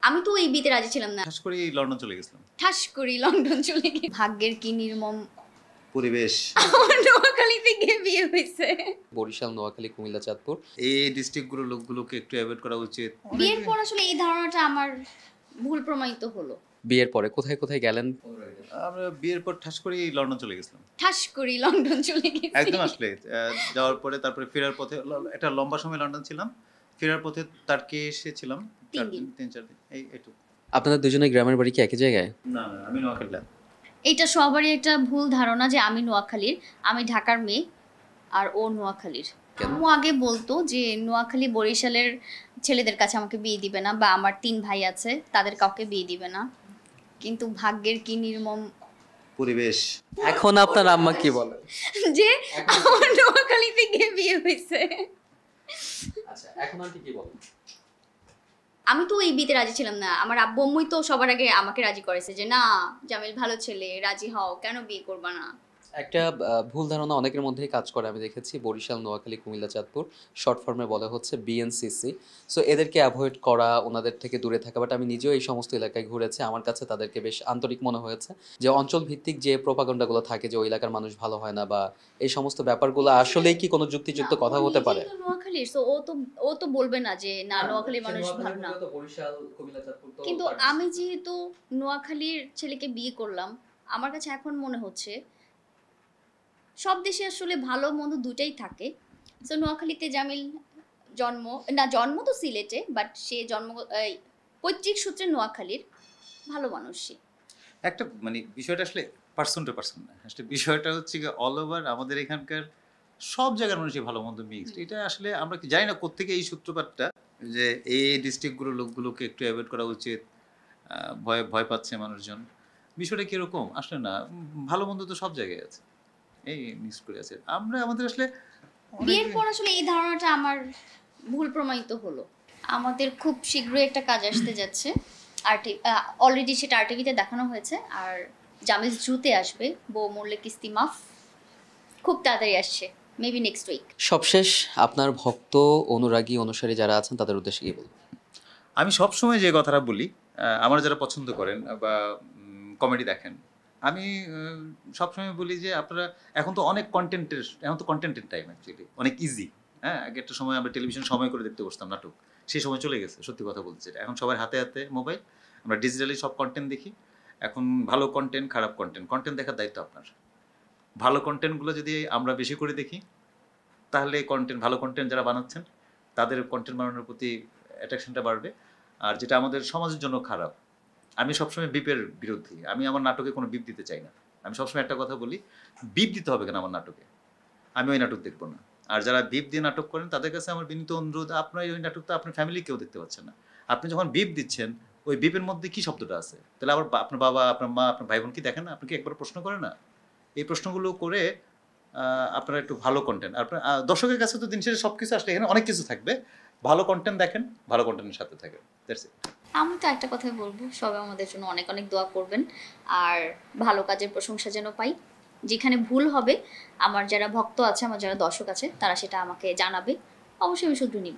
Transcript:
আমি তো এই বিয়েতে রাজি ছিলাম না। ঠাস করে লন্ডন চলে গেছিলাম। ঠাস করি লন্ডন চলে গিয়ে ভাগ্যের কি নির্মম পরিবেশ। আমার নোয়াখালীতে গিয়ে বিয়ে হয়েছে। বরিশাল, নোয়াখালী, কুমিল্লা, চাঁদপুর এই ডিস্ট্রিক্টগুলোর লোকগুলোকে একটু অ্যাভয়েড করা উচিত। বিয়ের পর আসলে এই ধারণাটা আমার ভুল প্রমাণিত হলো। বিয়ের পরে কোথায় কোথায় গেলেন? আমরা বিয়ের পর ঠাস করে লন্ডন চলে গেছিলাম। ঠাস করি লন্ডন চলে গেছি একদম আসলে যাওয়ার পরে তারপরে ফেরার পথে একটা লম্বা সময় লন্ডন ছিলাম। ফেরার পথে তারকে এসেছিলাম 3 দিন। 3-4 দিন এইটুকু। আপনাদের দুজনের গ্রামের বাড়ি কি একই জায়গায়? না আমি নোয়াখালী। এইটা সবারই একটা ভুল ধারণা যে আমি নোয়াখালীর, আমি ঢাকার মেয়ে আর ও নোয়াখালীর। ও আগে বলতো যে নোয়াখালী বরিশালের ছেলেদের কাছে আমাকে বিয়ে দিবে না, বা আমার 3 ভাই আছে তাদের কাউকে বিয়ে দিবে না, কিন্তু ভাগ্যের কি নির্মম পরিবেশ। এখন আপনার আম্মা কি বলে? যে আমার নোয়াখালীতে গিয়ে বিয়ে হয়েছে। আচ্ছা, এখন আন্টি কি বলে? আমি তো এই বিয়েতে রাজি ছিলাম না। আমার আব্বু আম্মুই তো সবার আগে আমাকে রাজি করেছে যে না জামিল ভালো ছেলে, রাজি হও, কেন বিয়ে করবা না। একটা ভুল ধারণা অনেকের মধ্যেই কাজ করে, আমি দেখেছি। বরিশাল, নোয়াখালী, কুমিল্লা, চাঁদপুর শর্ট ফর্মে বলা হচ্ছে বিএনসিসি। সো এদেরকে অ্যাভয়েড করা, ওনাদের থেকে দূরে থাকা। বাট আমি নিজেও এই সমস্ত এলাকায় ঘুরেছি, আমার কাছে তাদেরকে বেশ আন্তরিক মনে হয়েছে। যে অঞ্চল ভিত্তিক যে প্রোপাগান্ডাগুলো থাকে যে ওই এলাকার মানুষ ভালো হয় না, বা এই সমস্ত ব্যাপারগুলো আসলেই কি কোনো যুক্তিযুক্ত কথা হতে পারে? নোয়াখালীর, সো ও তো বলবে না যে না নোয়াখালীর মানুষ ভালো না। কিন্তু আমি যেহেতু নোয়াখালীর ছেলেকে বিয়ে করলাম, আমার কাছে এখন মনে হচ্ছে সব দেশে আসলে ভালো মন্দ দুটাই থাকে। সো নোয়াখালীতে জামিল জন্ম তো সিলেটে, বাট সে পৈতৃক সূত্রে নোয়াখালীর, ভালো মানুষই। একটা মানে বিষয়টা আসলে পার্সন টু পার্সন না, আসলে বিষয়টা হচ্ছে কি অল ওভার আমাদের এখানকার সব জায়গার মানুষই ভালো মন্দ মিক্সড। এটা আসলে আমরা কি জানি না কোত্থেকে এই সূত্রপাতটা যে এই ডিস্ট্রিক্টগুলোর লোকগুলোকে একটু অ্যাভয়েড করা উচিত, ভয় ভয় পাচ্ছে মানুষজন। বিষয়টা কীরকম আসলে না, ভালো মন্দ তো সব জায়গায় আছে, এই মিক্স করে আছে। আমরা আমাদের আসলে বিয়ের পর আসলে এই ধারণাটা আমার ভুল প্রমাণিত হলো। আমাদের খুব শীঘ্রই একটা কাজ আসতে যাচ্ছে, অলরেডি সেটা আরটিভিতে দেখানো হয়েছে। আর জামিল দ্রুত আসবে, বউ মরলে কিস্তি মাফ, খুব তাড়াতাড়ি আসছে, মেবি নেক্সট উইক। সবশেষ আপনার ভক্ত, অনুরাগী, অনুসারী যারা আছেন তাদের উদ্দেশ্যে কি বলবেন? আমি সবসময় যে কথাটা বলি, আমার যারা পছন্দ করেন বা কমেডি দেখেন, আমি সবসময় বলি যে আপনারা এখন তো কন্টেন্টের টাইম অ্যাকচুয়ালি অনেক ইজি। হ্যাঁ, আগে একটা সময় আমরা টেলিভিশন সময় করে দেখতে বসতাম নাটক, সেই সময় চলে গেছে, সত্যি কথা বলতে যেটা। এখন সবার হাতে হাতে মোবাইল, আমরা ডিজিটালি সব কন্টেন্ট দেখি। এখন ভালো কন্টেন্ট, খারাপ কন্টেন্ট দেখার দায়িত্ব আপনার। ভালো কন্টেন্টগুলো যদি আমরা বেশি করে দেখি, তাহলে ভালো কন্টেন্ট যারা বানাচ্ছেন তাদের কন্টেন্ট বানানোর প্রতি অ্যাট্রাকশনটা বাড়বে। আর যেটা আমাদের সমাজের জন্য খারাপ, আমি সবসময় বিপের বিরোধী। আমি আমার নাটকে কোনো বিপ দিতে চাই না। আমি সবসময় একটা কথা বলি, বিপ দিতে হবে কেন আমার নাটকে? আমি ওই নাটক দেখবো না। আর যারা বিপ দিয়ে নাটক করেন তাদের কাছে আমার বিনীত অনুরোধ, আপনার ওই নাটকটা আপনার ফ্যামিলি কেউ দেখতে পাচ্ছেন না। আপনি যখন বিপ দিচ্ছেন, ওই বিপের মধ্যে কি শব্দটা আছে? তাহলে আবার আপনার বাবা, আপনার মা, আপনার ভাই বোন কি দেখেন না? আপনি কি একবার প্রশ্ন করেন না? এই প্রশ্নগুলো করে আপনারা একটু ভালো কন্টেন্ট, আপনার দর্শকের কাছে তো দিন শেষে সব কিছু আসলে এখানে অনেক কিছু থাকবে। ভালো কন্টেন্ট দেখেন, ভালো কন্টেন্টের সাথে থাকেন। That's it. আমি তো একটা কথাই বলবো, সবাই আমাদের জন্য অনেক অনেক দোয়া করবেন, আর ভালো কাজের প্রশংসা যেন পাই। যেখানে ভুল হবে, আমার যারা ভক্ত আছে, আমার যারা দর্শক আছে, তারা সেটা আমাকে জানাবে, অবশ্যই আমি শুধরে নিব।